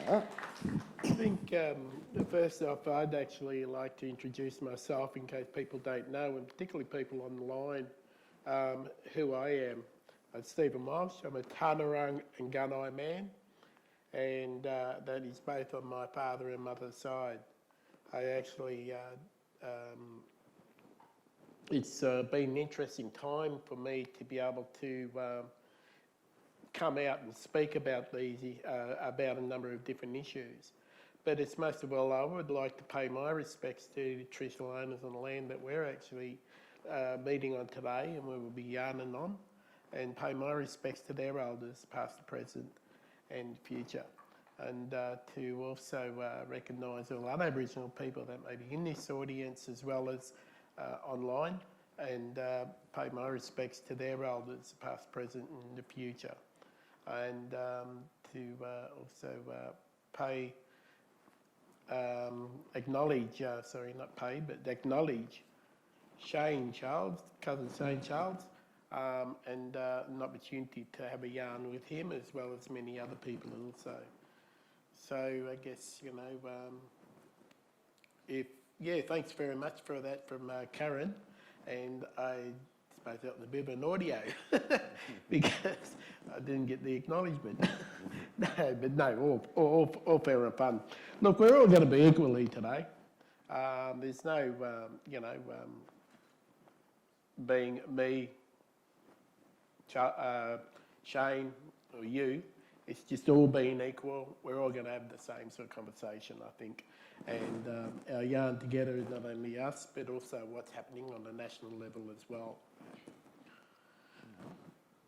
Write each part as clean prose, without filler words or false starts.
I think first off, I'd actually like to introduce myself in case people don't know, and particularly people on the line, who I am. I'm Stephen Walsh. I'm a Taungurong and Gunai man, and that is both on my father and mother's side. I actually, it's been an interesting time for me to be able to come out and speak about these, about a number of different issues. But it's most of all, I would like to pay my respects to the traditional owners on the land that we're actually meeting on today and we will be yarning on, and pay my respects to their elders, past, present and future. And to also recognise all other Aboriginal people that may be in this audience as well as online, and pay my respects to their elders, past, present and the future. And to also pay, acknowledge, sorry, not pay, but acknowledge Shane Charles, cousin Shane Charles, and an opportunity to have a yarn with him as well as many other people also. So I guess, you know, thanks very much for that from Karen, and I suppose that was a bit of an audio because I didn't get the acknowledgement. No, but no, all fair and fun. Look, we're all going to be equally today. There's no, being me, Shane, or you. It's just all being equal. We're all going to have the same sort of conversation, I think. And our yarn together is not only us, but also what's happening on a national level as well.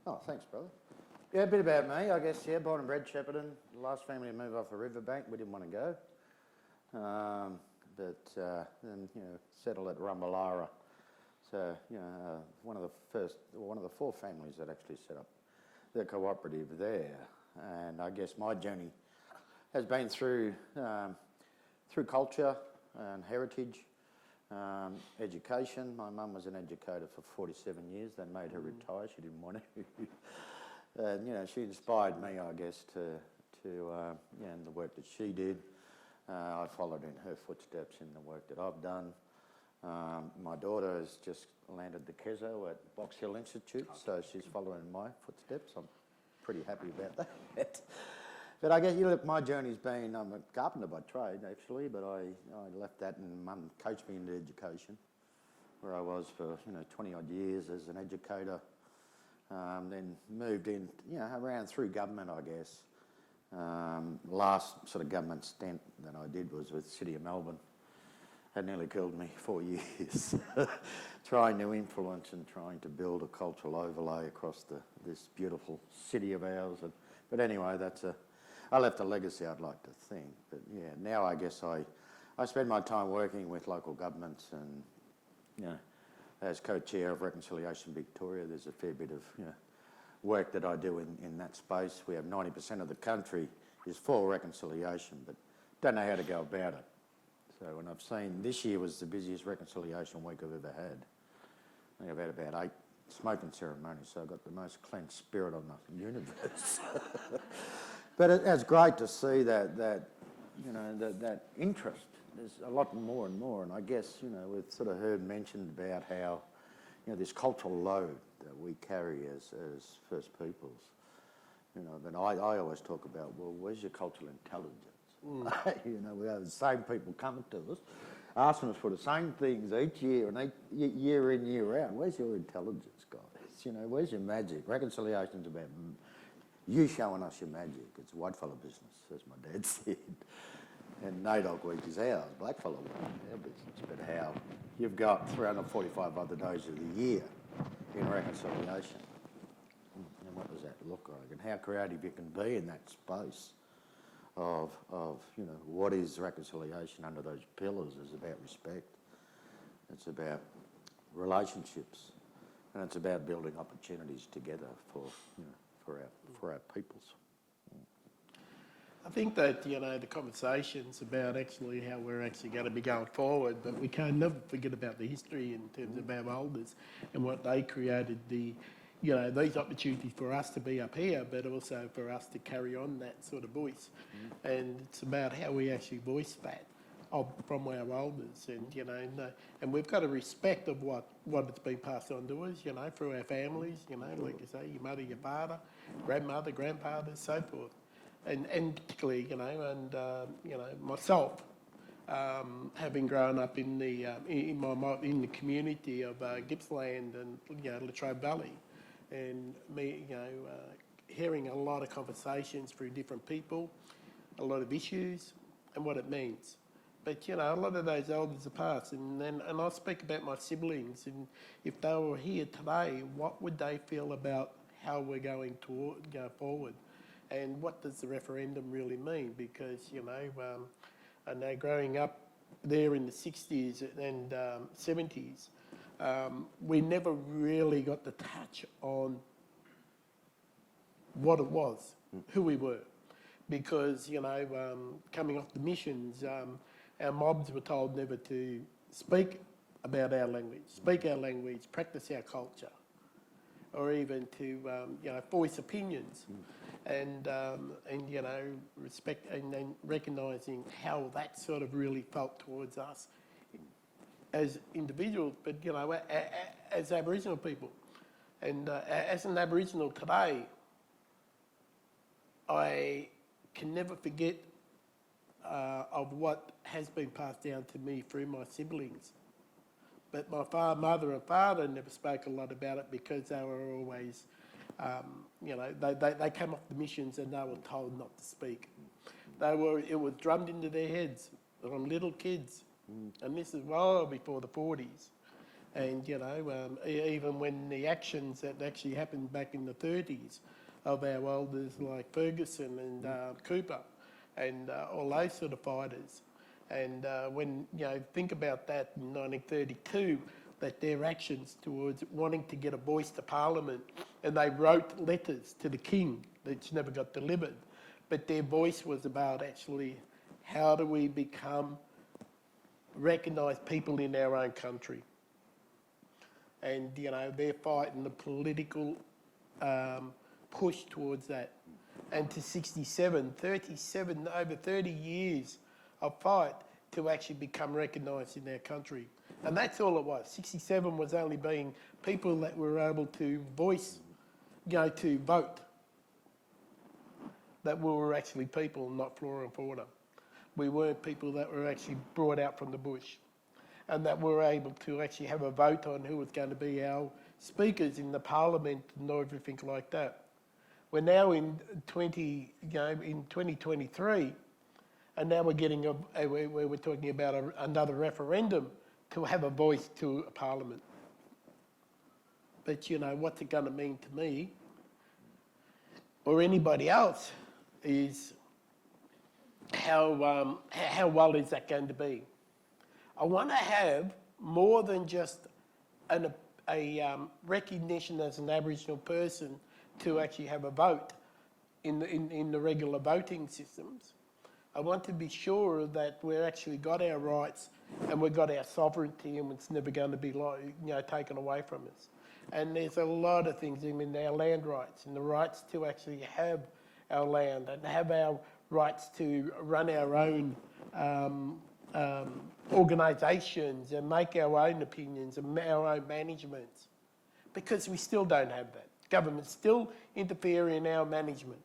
Oh, thanks, brother. Yeah, a bit about me, I guess. Yeah, born and bred Shepparton. The last family to move off a riverbank. We didn't want to go, but then settled at Rumbalara. So one of the four families that actually set up the cooperative there. And I guess my journey has been through culture and heritage, education. My mum was an educator for 47 years. They made her retire. She didn't want to. And she inspired me, I guess, in the work that she did. I followed in her footsteps in the work that I've done. My daughter has just landed the Kezo at Box Hill Institute, so she's following in my footsteps. I'm pretty happy about that. But I guess, look, my journey's been, I'm a carpenter by trade, actually, but I left that and Mum coached me into education, where I was for, 20-odd years as an educator. Then moved in, around through government, I guess. Last sort of government stint that I did was with the City of Melbourne. Had nearly killed me 4 years, trying to influence and trying to build a cultural overlay across this beautiful city of ours. But anyway, I left a legacy, I'd like to think. But yeah, now I guess I spend my time working with local governments and, as co-chair of Reconciliation Victoria, there's a fair bit of work that I do in that space. We have 90% of the country is for reconciliation, but don't know how to go about it. So when I've seen, this year was the busiest reconciliation week I've ever had. I think I've had about 8 smoking ceremonies, so I've got the most cleansed spirit on the universe. But it's great to see that interest. There's a lot more and more, and I guess, we've sort of heard mentioned about how, this cultural load that we carry as First Peoples. But I always talk about, well, where's your cultural intelligence? We have the same people coming to us, asking us for the same things each year, and year in, year out. Where's your intelligence, guys? Where's your magic? Reconciliation's about you showing us your magic. It's a white fella business, as my dad said. And NAIDOC week is ours, black fella week, our business. But how you've got 345 other days of the year in reconciliation. And what does that look like? And how creative you can be in that space. Of what is reconciliation under those pillars is about respect. It's about relationships, and it's about building opportunities together for our peoples. I think that the conversations about actually how we're actually going to be going forward, but we can never forget about the history in terms of our elders and what they created, the these opportunities for us to be up here, but also for us to carry on that sort of voice. And it's about how we actually voice that from our elders, and we've got a respect of what has been passed on to us, through our families, like you say, your mother, your father, grandmother, grandfather, so forth. And particularly, myself, having grown up in the community of Gippsland and Latrobe Valley, and me, hearing a lot of conversations through different people, a lot of issues, and what it means. But a lot of those elders are past, and I'll speak about my siblings, and if they were here today, what would they feel about how we're going to go forward, and what does the referendum really mean? Because I know growing up there in the 60s and 70s, we never really got the touch on what it was, who we were, because coming off the missions, our mobs were told never to speak about our language, practice our culture, or even to voice opinions, and respect and then recognising how that sort of really felt towards us as individuals, but as Aboriginal people, and as an Aboriginal today, I can never forget of what has been passed down to me through my siblings. But my mother and father never spoke a lot about it because they were always, they came off the missions and they were told not to speak. It was drummed into their heads from little kids, and this is well before the 40s. And even when the actions that actually happened back in the 30s of our elders like Ferguson and Cooper, and all those sort of fighters. And when, think about that in 1932, that their actions towards wanting to get a voice to Parliament, and they wrote letters to the King that never got delivered, but their voice was about actually how do we become recognised people in our own country. And, they're fighting the political push towards that. And to over 30 years of fight to actually become recognised in their country. And that's all it was. 67 was only being people that were able to voice, to vote. That we were actually people, not flora and fauna. We weren't people that were actually brought out from the bush, and that were able to actually have a vote on who was going to be our speakers in the Parliament and everything like that. We're now in 2023, and now we're getting we're talking about another referendum to have a voice to a Parliament. But what's it going to mean to me or anybody else is how well is that going to be? I want to have more than just a recognition as an Aboriginal person to actually have a vote in the regular voting systems. I want to be sure that we've actually got our rights and we've got our sovereignty, and it's never going to be taken away from us. And there's a lot of things in our land rights and the rights to actually have our land and have our rights to run our own organisations and make our own opinions and our own managements, because we still don't have that. Government still interfere in our management.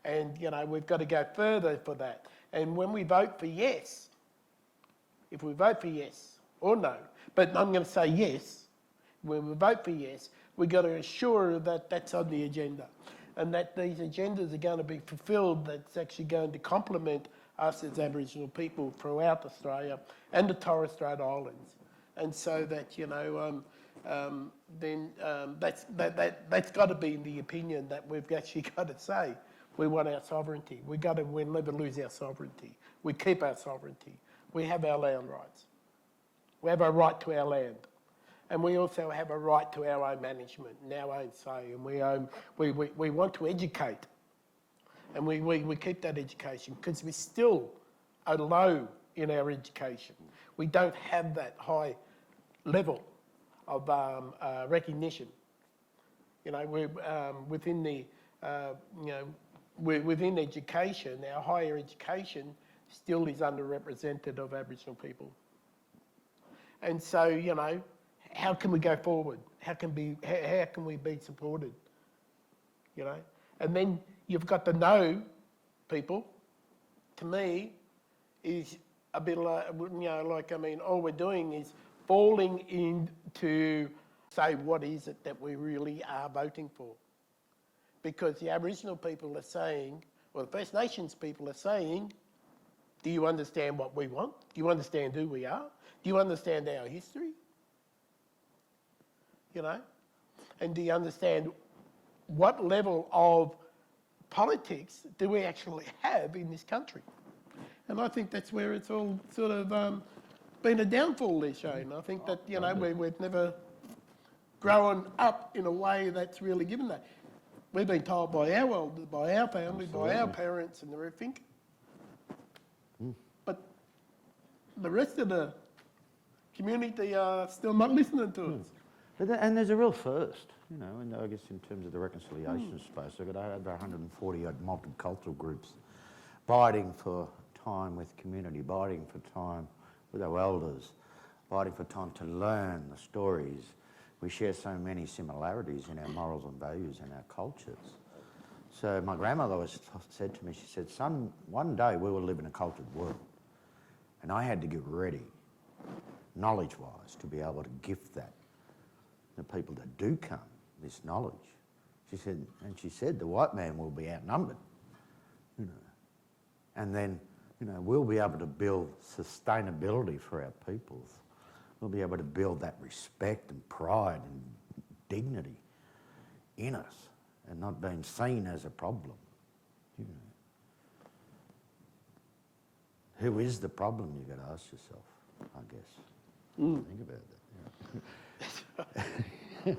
And, we've got to go further for that. And when we vote for yes, if we vote for yes or no, but I'm going to say yes, when we vote for yes, we've got to ensure that that's on the agenda and that these agendas are going to be fulfilled, that's actually going to complement us as Aboriginal people throughout Australia and the Torres Strait Islands. And so that, then that's got to be the opinion that we've actually got to say. We want our sovereignty. We'll never lose our sovereignty. We keep our sovereignty. We have our land rights. We have a right to our land. And we also have a right to our own management and our own say. And we want to educate. And we keep that education because we still are low in our education. We don't have that high level of recognition You know, we're within the, within education, our higher education still is underrepresented of Aboriginal people. And so, you know, how can we go forward? How can we be supported? You know, and then you've got the no people. To me, is a bit like, all we're doing is falling into say what is it that we really are voting for. Because the Aboriginal people are saying, or the First Nations people are saying, do you understand what we want? Do you understand who we are? Do you understand our history? You know? And do you understand what level of politics do we actually have in this country? And I think that's where it's all sort of been a downfall there, Shane. I think that, you know, we've never grown up in a way that's really given that. We've been told by our elders, by our family, by our parents and everything. But the rest of the community are still not listening to us. And there's a real first, you know, and I guess in terms of the reconciliation space, I've got over 140 odd multicultural groups biding for time with community, biding for time with our elders, biding for time to learn the stories. We share so many similarities in our morals and values and our cultures. So my grandmother always said to me, she said, son, one day we will live in a cultured world. And I had to get ready, knowledge-wise, to be able to gift that to people that do come, this knowledge. She said the white man will be outnumbered, you know. And then, you know, we'll be able to build sustainability for our peoples. We'll be able to build that respect and pride and dignity in us and not being seen as a problem. You know. Who is the problem, you've got to ask yourself, I guess. Think about that. Yeah.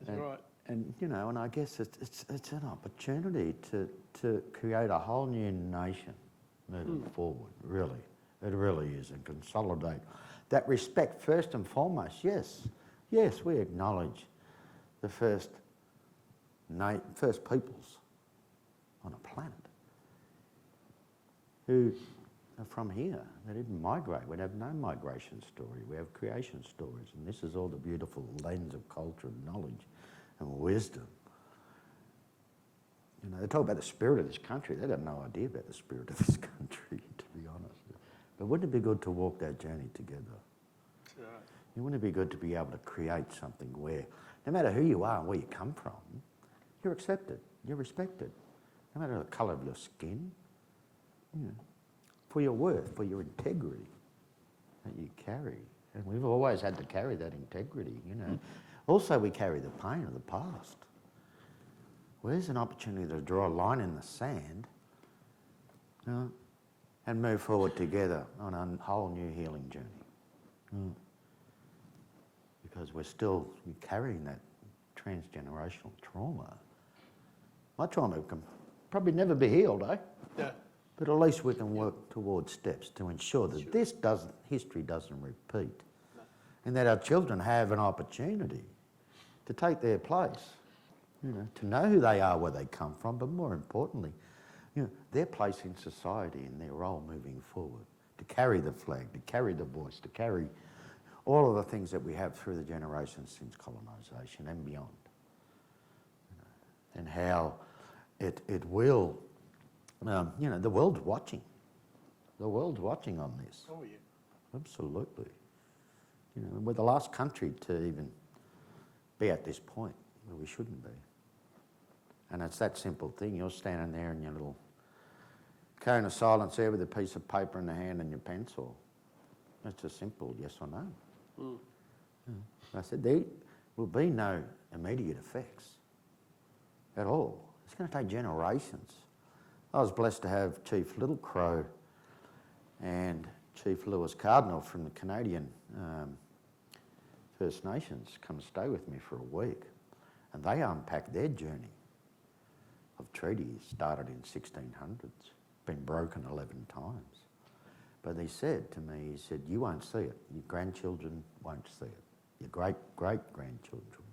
That's right. And, you know, and I guess it's an opportunity to create a whole new nation moving forward, really. It really is, and consolidate that respect first and foremost. Yes, we acknowledge the first peoples on a planet who are from here. They didn't migrate. We have no migration story. We have creation stories, and this is all the beautiful lens of culture and knowledge and wisdom. You know, they talk about the spirit of this country. They got no idea about the spirit of this country, to be honest. But wouldn't it be good to walk that journey together? Right. Wouldn't it be good to be able to create something where, no matter who you are and where you come from, you're accepted, you're respected, no matter the colour of your skin, you know, for your worth, for your integrity that you carry. And we've always had to carry that integrity, you know. Also, we carry the pain of the past. Where's an opportunity to draw a line in the sand, you know, and move forward together on a whole new healing journey? Because we're still carrying that transgenerational trauma. My trauma can probably never be healed, eh? Yeah. But at least we can work towards steps to ensure that history doesn't repeat. No. And that our children have an opportunity to take their place, you know, to know who they are, where they come from, but more importantly, you know, their place in society and their role moving forward, to carry the flag, to carry the voice, to carry all of the things that we have through the generations since colonisation and beyond. You know, and how it will, you know, the world's watching. The world's watching on this. Oh, yeah. Absolutely. You know, we're the last country to even be at this point where we shouldn't be. And it's that simple thing. You're standing there in your little cone of silence there with a piece of paper in the hand and your pencil. It's a simple yes or no. I said there will be no immediate effects at all. It's going to take generations. I was blessed to have Chief Little Crow and Chief Lewis Cardinal from the Canadian First Nations come stay with me for a week, and they unpacked their journey of treaties started in 1600s, been broken 11 times. But he said to me, he said, you won't see it. Your grandchildren won't see it. Your great-great-grandchildren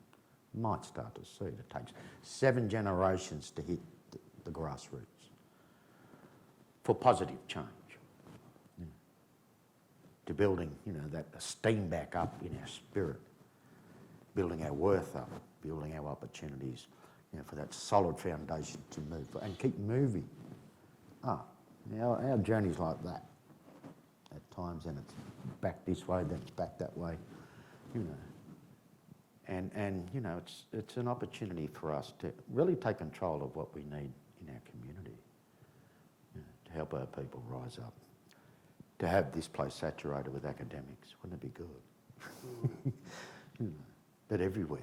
might start to see it takes 7 generations to hit the grassroots for positive change. Yeah. To building, that esteem back up in our spirit, building our worth up, building our opportunities, for that solid foundation to move and keep moving up. Our journey's like that at times, and it's back this way, then it's back that way, And it's an opportunity for us to really take control of what we need in our community, to help our people rise up, to have this place saturated with academics. Wouldn't it be good? But everywhere,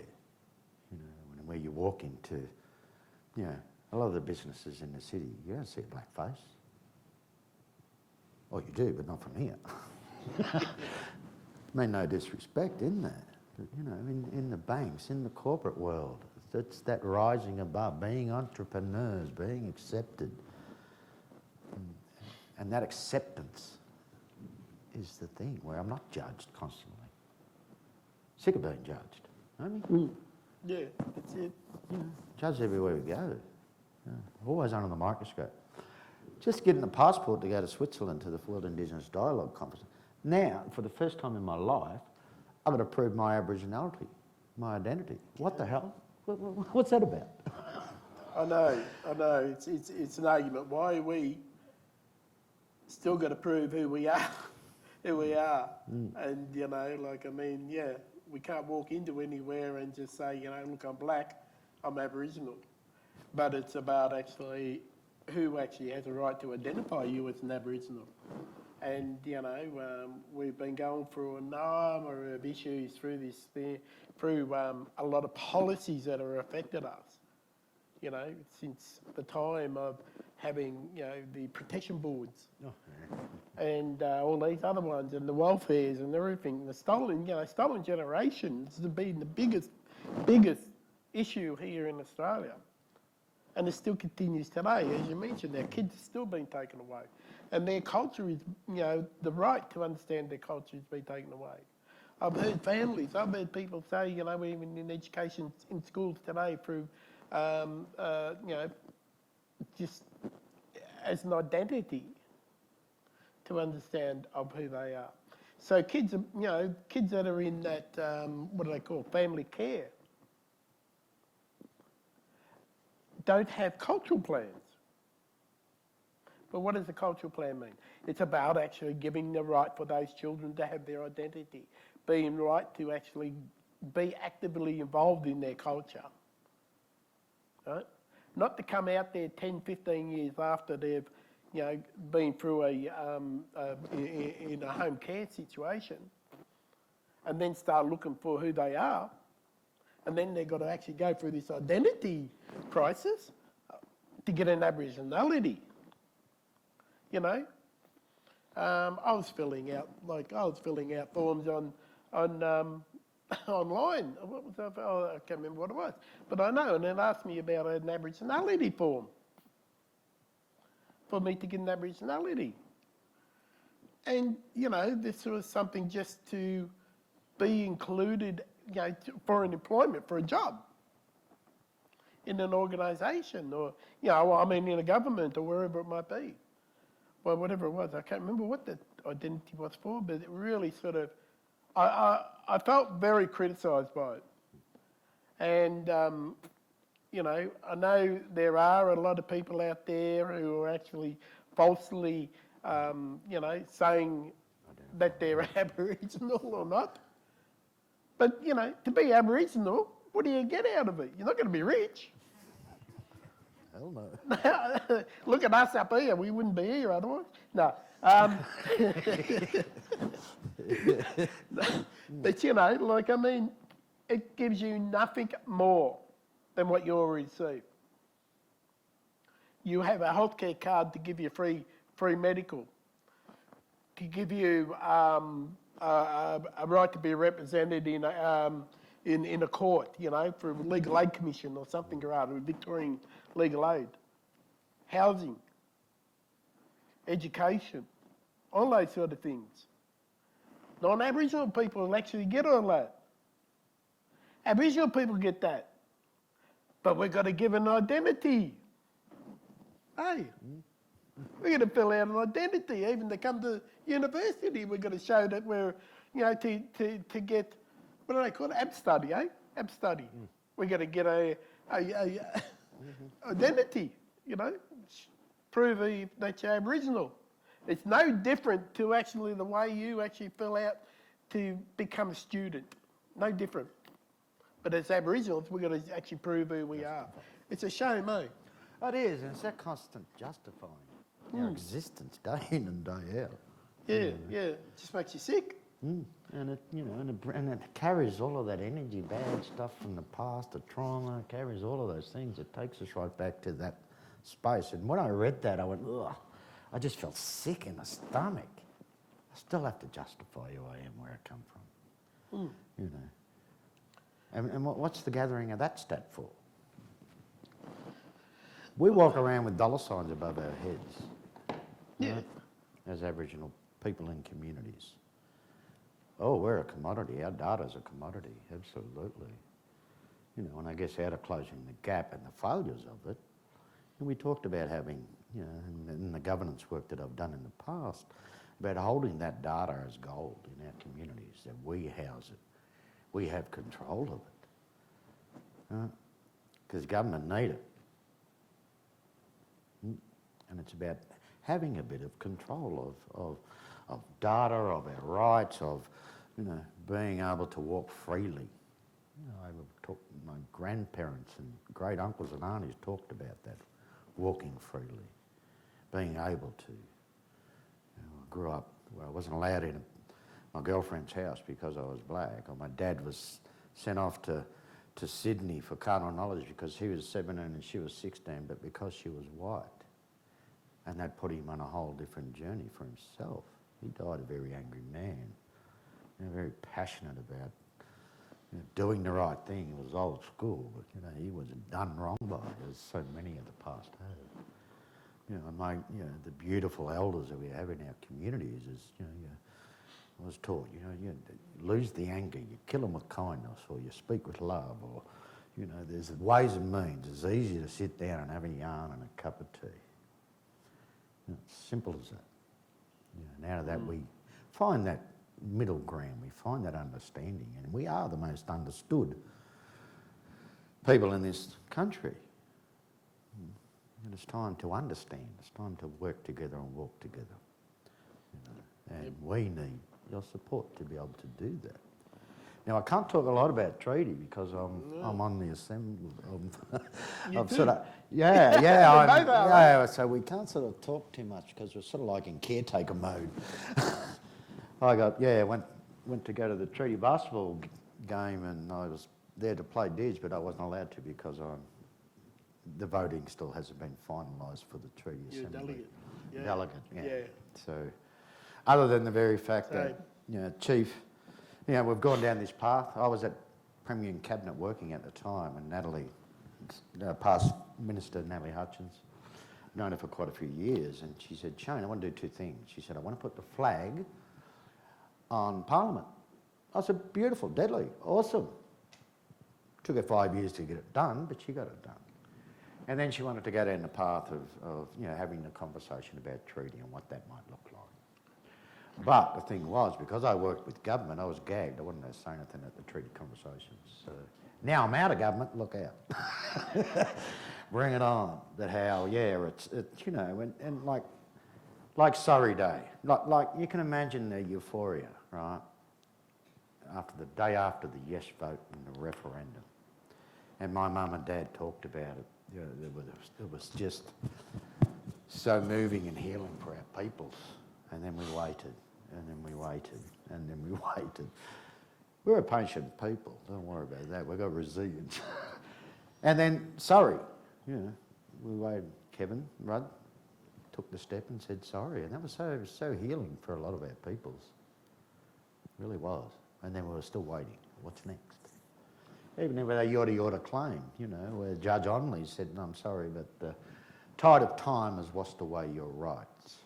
where you walk into, a lot of the businesses in the city, you don't see a black face. Oh, you do, but not from here. I mean, no disrespect in that. But, in the banks, in the corporate world, it's that rising above, being entrepreneurs, being accepted. And that acceptance is the thing where I'm not judged constantly. Sick of being judged. Yeah, that's it. Judged everywhere we go. Always under the microscope. Just getting a passport to go to Switzerland to the World Indigenous Dialogue Conference. Now, for the first time in my life, I've got to prove my Aboriginality, my identity. What the hell? What's that about? I know. It's an argument. Why are we still got to prove who we are? And, we can't walk into anywhere and just say, look, I'm black, I'm Aboriginal. But it's about actually who actually has a right to identify you as an Aboriginal. And, we've been going through a number of issues through this thing, through a lot of policies that have affected us, since the time of having, the protection boards and all these other ones and the welfares and everything. The stolen generations has been the biggest issue here in Australia. And it still continues today. As you mentioned, our kids are still being taken away. And their culture is, the right to understand their culture has been taken away. I've heard people say, even in education in schools today through, just as an identity to understand of who they are. So kids that are in that, what do they call, family care, don't have cultural plans. But what does the cultural plan mean? It's about actually giving the right for those children to have their identity, being right to actually be actively involved in their culture. Right? Not to come out there 10, 15 years after they've been through in a home care situation and then start looking for who they are. And then they've got to actually go through this identity crisis to get an Aboriginality. I was filling out forms on online. What was that? Oh, I can't remember what it was. But I know, and it asked me about an Aboriginality form for me to get an Aboriginality. And, this was something just to be included, for an employment, for a job in an organisation or, in a government or wherever it might be. Well, whatever it was, I can't remember what the identity was for, but it really sort of, I felt very criticised by it. And, I know there are a lot of people out there who are actually falsely, saying that they're Aboriginal or not. But, to be Aboriginal, what do you get out of it? You're not going to be rich. Hell no. Look at us up here. We wouldn't be here otherwise. No. But, it gives you nothing more than what you already receive. You have a healthcare card to give you free medical, to give you a right to be represented in a court, for a legal aid commission or something or other, Victorian legal aid, housing, education, all those sort of things. Non-Aboriginal people will actually get all that. Aboriginal people get that. But we've got to give an identity. Hey, we're going to fill out an identity. Even to come to university, we've got to show that we're, you know, to get, what do they call it? Ab study, eh? Ab study. We've got to get a identity, you know, prove that you're Aboriginal. It's no different to actually the way you actually fill out to become a student. No different. But as Aboriginals, we've got to actually prove who we are. It's a shame, eh? It is, and it's that constant justifying our existence day in and day out. Yeah, yeah. It just makes you sick. And it, you know, and it carries all of that energy, bad stuff from the past, the trauma, carries all of those things. It takes us right back to that space. And when I read that, I went, ugh, I just felt sick in the stomach. I still have to justify who I am, where I come from, you know. And what's the gathering of that stat for? We walk around with dollar signs above our heads, right? As Aboriginal people in communities. Oh, we're a commodity. Our data's a commodity, absolutely. You know, and I guess out of closing the gap and the failures of it, and we talked about having, you know, and the governance work that I've done in the past, about holding that data as gold in our communities, that we house it. We have control of it. Because government need it. And it's about having a bit of control of data, of our rights, of, you know, being able to walk freely. You know, my grandparents and great uncles and aunties talked about that, walking freely, being able to. You know, I grew up, well, I wasn't allowed in my girlfriend's house because I was black, or my dad was sent off to Sydney for carnal knowledge because he was 17 and she was 16, but because she was white. And that put him on a whole different journey for himself. He died a very angry man, you know, very passionate about, you know, doing the right thing. It was old school, but, you know, he was done wrong by it, as so many of the past have. You know, you know, the beautiful elders that we have in our communities is, you know, I was taught, you know, you lose the anger, you kill them with kindness, or you speak with love, or, you know, there's ways and means. It's easy to sit down and have a yarn and a cup of tea. You know, it's simple as that. You know, and out of that we find that middle ground, we find that understanding, and we are the most understood people in this country. And it's time to understand, it's time to work together and walk together. You know, and we need your support to be able to do that. Now, I can't talk a lot about treaty because I'm on the assembly. So we can't sort of talk too much because we're sort of like in caretaker mode. Went to go to the treaty basketball game, and I was there to play Didge, but I wasn't allowed to because the voting still hasn't been finalised for the treaty assembly. Delegate. Yeah. So, other than the very fact that, you know, Chief, you know, we've gone down this path. I was at Premier and Cabinet working at the time, and past Minister Natalie Hutchins, known her for quite a few years, and she said, Shane, I want to do two things. She said, I want to put the flag on Parliament. I said, beautiful, deadly, awesome. Took her 5 years to get it done, but she got it done. And then she wanted to go down the path of you know, having the conversation about treaty and what that might look like. But the thing was, because I worked with government, I was gagged. I wasn't going to say anything at the treaty conversations. So now I'm out of government, look out. Bring it on. But how, it's you know, and like Surrey Day, like you can imagine the euphoria, right? After the day after the yes vote in the referendum. And my mum and dad talked about it. You know, it was just so moving and healing for our peoples. And then we waited, and then we waited, and then we waited. We're a patient people, don't worry about that. We've got resilience. And then sorry, you know, we waited. Kevin Rudd took the step and said sorry, and that was so healing for a lot of our peoples. It really was. And then we were still waiting. What's next? Even with a yada claim, you know, where Judge Onley said, no, I'm sorry, but the tide of time has washed away your rights.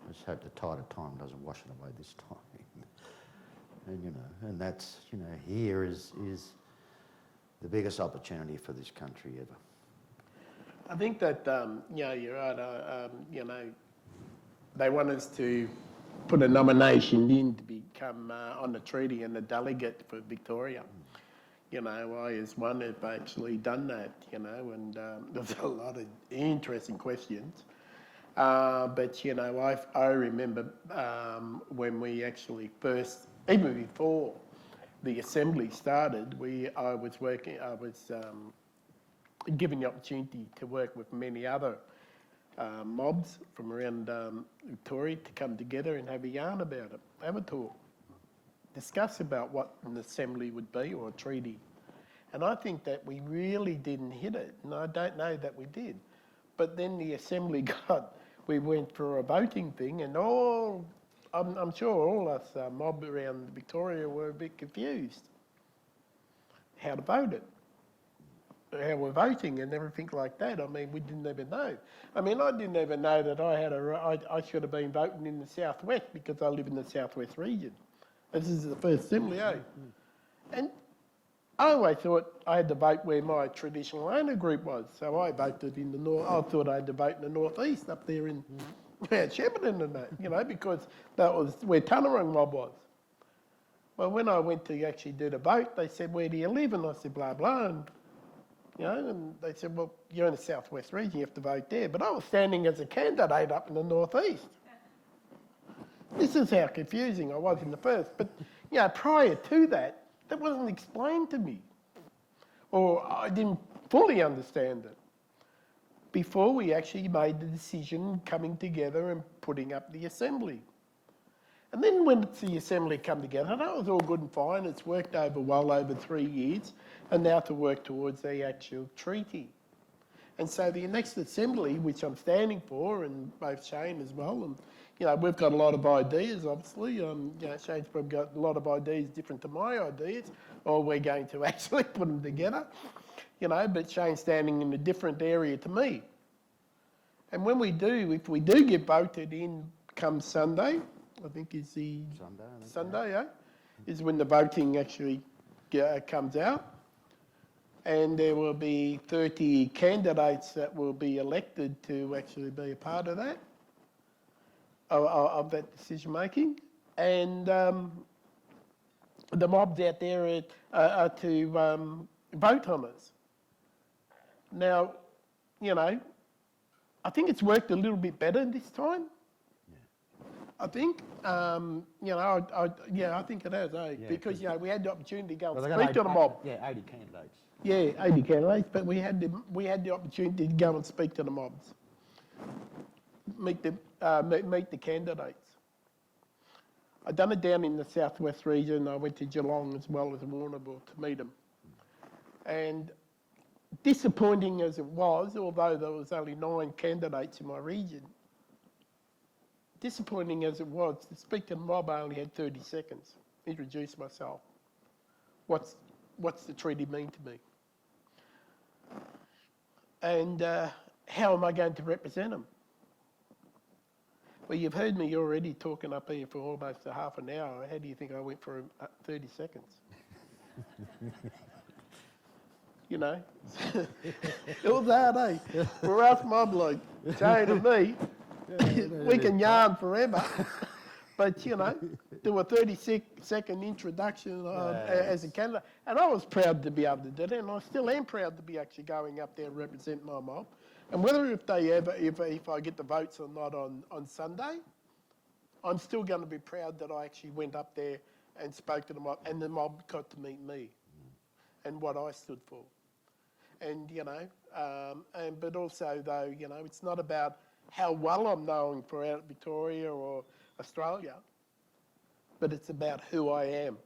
Let's hope the tide of time doesn't wash it away this time. And, you know, and that's, you know, here is the biggest opportunity for this country ever. I think that, you know, you're right. You know, they want us to put a nomination in to become on the treaty and a delegate for Victoria. You know, I as one have actually done that, you know, and there's a lot of interesting questions. But, you know, I remember when we actually first, even before the assembly started, I was given the opportunity to work with many other mobs from around Victoria to come together and have a yarn about it, have a talk, discuss about what an assembly would be or a treaty. And I think that we really didn't hit it, and I don't know that we did. But then the assembly we went for a voting thing, and I'm sure all us mob around Victoria were a bit confused how to vote it, how we're voting and everything like that. I mean, we didn't even know. I mean, I didn't even know that I should have been voting in the southwest because I live in the southwest region. This is the first assembly, And I always thought I had to vote where my traditional owner group was. So I voted in the north. I thought I had to vote in the northeast up there in Shepparton and that, you know, because that was where Taungurung mob was. Well, when I went to actually do the vote, they said, "Where do you live?" And I said, "Blah, blah." And, you know, and they said, "Well, you're in the southwest region, you have to vote there." But I was standing as a candidate up in the northeast. This is how confusing I was in the first. But, you know, prior to that wasn't explained to me, or I didn't fully understand it before we actually made the decision coming together and putting up the assembly. And then when the assembly come together, that was all good and fine. It's worked well over 3 years, and now to work towards the actual treaty. And so the next assembly, which I'm standing for, and both Shane as well, and you know, we've got a lot of ideas, obviously. You know, Shane's probably got a lot of ideas different to my ideas, or we're going to actually put them together. You know, but Shane's standing in a different area to me. And when we do, if we do get voted in come Sunday, I think is the Sunday, yeah, is when the voting actually comes out. And there will be 30 candidates that will be elected to actually be a part of that, of that decision making. And the mobs out there are to vote on us. Now, you know, I think it's worked a little bit better this time. I think, you know, I think it has, eh? Yeah, because, you know, we had the opportunity to go and speak to the mob. Yeah, 80 candidates. Yeah, 80 candidates, but we had the opportunity to go and speak to the mobs, meet the candidates. I done it down in the southwest region. I went to Geelong as well as Warrnambool to meet them. And disappointing as it was, although there was only 9 candidates in my region, disappointing as it was, to speak to the mob, I only had 30 seconds. Introduce myself. What's the treaty mean to me? And how am I going to represent them? Well, you've heard me already talking up here for almost a half an hour. How do you think I went for 30 seconds? You know, it was hard, eh? For us mob like Jane and me, we can yarn forever. But, you know, do a 30-second introduction as a candidate. And I was proud to be able to do that, and I still am proud to be actually going up there and represent my mob. And whether if I get the votes or not on Sunday, I'm still going to be proud that I actually went up there and spoke to the mob, and the mob got to meet me and what I stood for. And, you know, but also, though, you know, it's not about how well I'm known for out Victoria or Australia, but it's about who I am,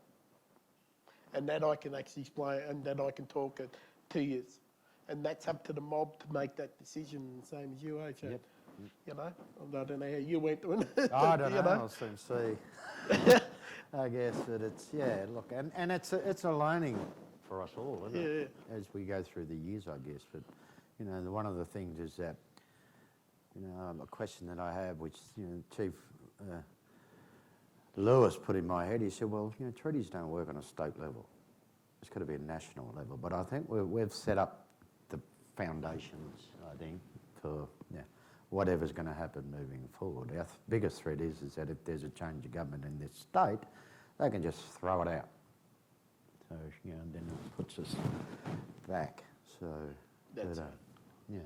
and that I can actually explain, and that I can talk it to you. And that's up to the mob to make that decision, same as you, eh? Yep. You know, I don't know how you went doing it. I don't know. I'll soon see. I guess, but it's, yeah, look, and it's a learning for us all, isn't it? As we go through the years, I guess. But, you know, one of the things is that, you know, a question that I have, which, you know, Chief Lewis put in my head, he said, well, you know, treaties don't work on a state level. It's got to be a national level. But I think we've set up the foundations, I think, for whatever's going to happen moving forward. Our biggest threat is that if there's a change of government in this state, they can just throw it out. So, you know, then it puts us back. So, That's but, yeah.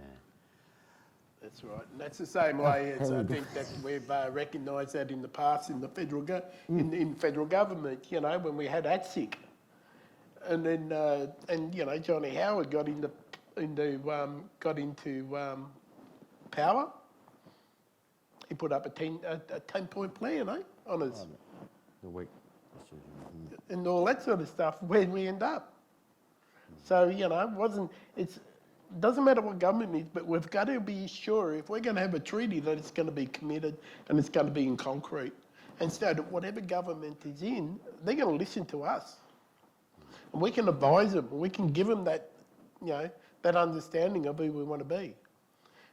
That's right, and that's the same way as I think that we've recognised that in the past in the federal in federal government. You know, when we had ATSIC, and then and you know Johnny Howard got into power. He put up a 10-point plan, on us, The week and all that sort of stuff. Where we end up. So you know, it doesn't matter what government is, but we've got to be sure if we're going to have a treaty that it's going to be committed and it's going to be in concrete. And so that whatever government is in, they're going to listen to us. And we can advise them, we can give them that, you know, that understanding of who we want to be.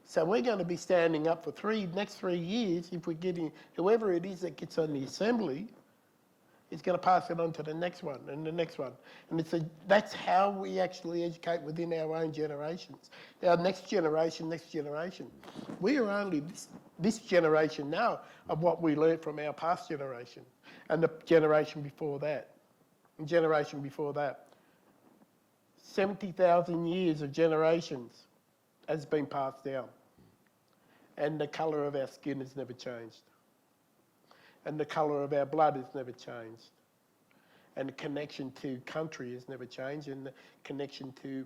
So we're going to be standing up for next 3 years if we get in, whoever it is that gets on the assembly, is going to pass it on to the next one and the next one. And that's how we actually educate within our own generations. Our next generation. We are only this generation now of what we learnt from our past generation and the generation before that. And generation before that. 70,000 years of generations has been passed down. And the colour of our skin has never changed. And the colour of our blood has never changed. And the connection to country has never changed. And the connection to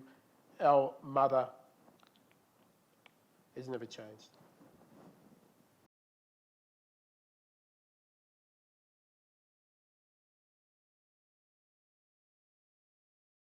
our mother has never changed.